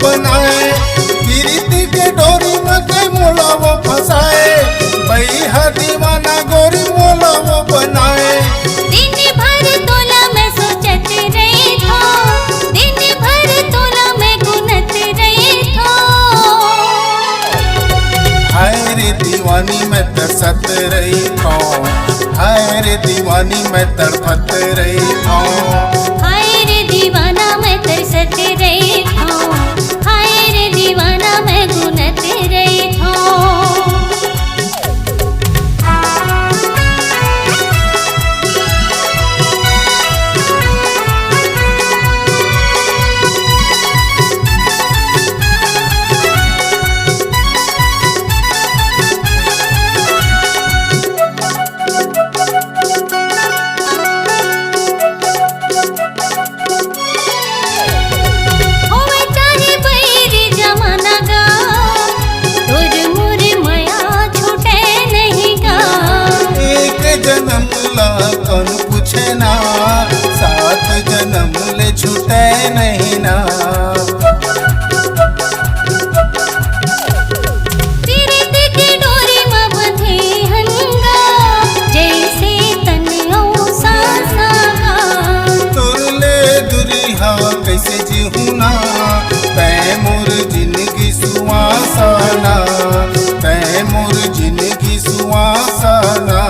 बनाए, प्रीति के डोरी मत मोला वो फसाए, बैहा दीवाना गोरी मोला वो बनाए। दिन भर तोला मैं सोचत रही थो, दिन भर तोला मैं गुनत रही थो। हाय रे दीवानी मैं तरसत रही थो, हाय रे दीवानी मैं तड़पत रही थो। हाय रे दीवाना मैं तरसत रही थो, हाय रे दीवाना मैं गुनत रही थो। कौन पूछे ना, 7 जन्म ले छूटे नहीं ना। प्रीत के डोरी में बंधे हंगा, जैसे तनियो सासा तुरले दुरिहा कैसे जीहू ना, तै मोर जिंदगी सुहासाना, तै मोर जिंदगी सुहासाना।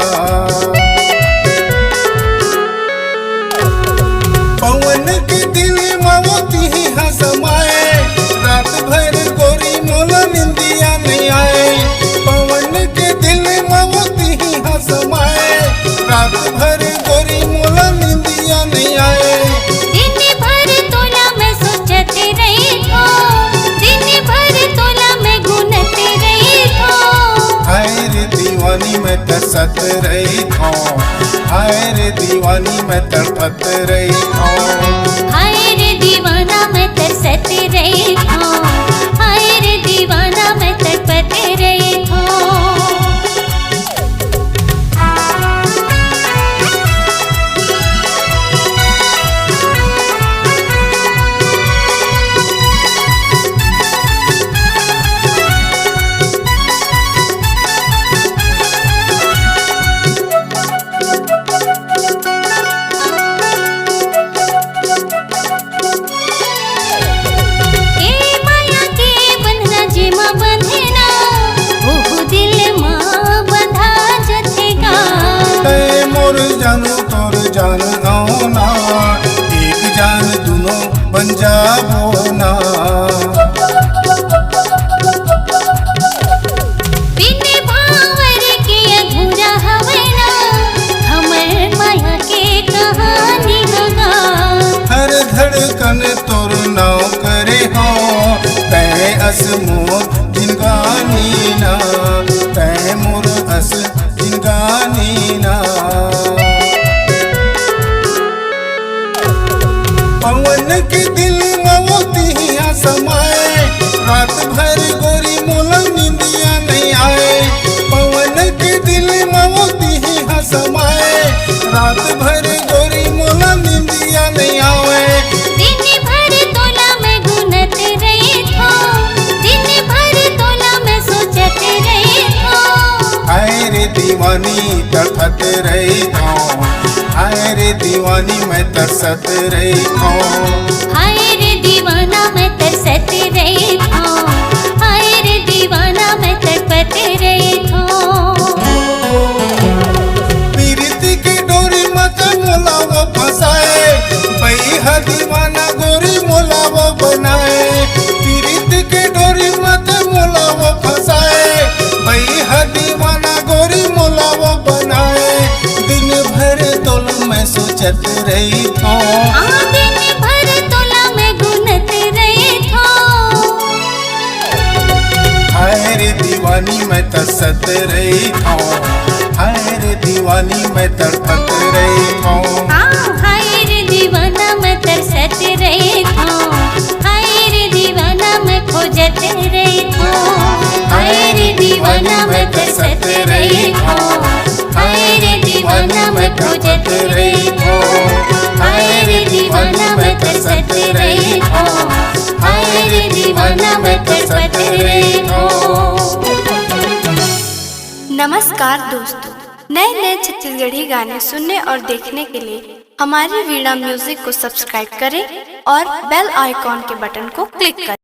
पवन के दिल मावती ही हसमाए, रात भर गोरी मोला निंदिया नहीं आए। पवन के दिल मावती ही हसमाए, रात भर गोरी मोला निंदिया नहीं आए। दिन भर तोला मैं सोचत रही थो, दिन भर तोला मैं गुनत रही थो। हाय रे दीवानी मैं तरसत रही थो, हाय रे दीवानी मैं तड़पत रही थो। हाय रे दीवाना मैं तरसत रही थो, हाय रे दीवाना मैं तड़पत रही थो। जानू तोर जान आओ ना, एक जान दोनों बन जाबो ना। बिन भावर के अधूरा हवे ना, हमर माया के कहानी होगा। हर धड़कन तोर नाव करे हो, तै अस मोर जिनगानी ना, तै मोर अस जिनगानी ना। पवन के दिल मावती ही समाए, रात भर गोरी मोला निंदिया नहीं आए। पवन के दिल मावती ही समाए, रात भर गोरी मोला निंदिया नहीं आवे। दिन भर तोला मैं गुनत रही थो, दिन भर तोला मैं सोचत रही थो। हाय रे दीवानी तड़पत रही थो, हाय रे दीवानी मैं तरसत रही थो। हाय रे दीवाना मैं तरसत रही थो, हाय रे दीवाना मैं तड़पत रही थो। प्रीति के डोरी मत मोला वो फसाए, बैहा दीवाना गोरी मोला वो बनाए। प्रीति के डोरी मत मोला वो फसाए, बैहा दीवाना गोरी मोला वो बनाए। दिन भर तोला मैं सोचत रही थो, दिन भर तोला मैं गुनत रही थो। हाय रे दीवानी मैं तरसत रही थो, हाय रे दीवानी मैं तड़पत रही थो। हाय रे दीवाना मैं तरसत रही थो, हाय रे दीवाना मैं खोजत रही थो। हाय रे दीवाना मैं तरसत रही थो, हाय रे दीवाना मैं खोजत रही थो। हाय रे दीवाना मैं तरसत रही थो, हाय हाय रे दीवाना मैं तरसत रहूं। नमस्कार दोस्तों, नए नए छत्तीसगढ़ी गाने सुनने और देखने के लिए हमारी वीणा म्यूजिक को सब्सक्राइब करें और बेल आइकॉन के बटन को क्लिक करें।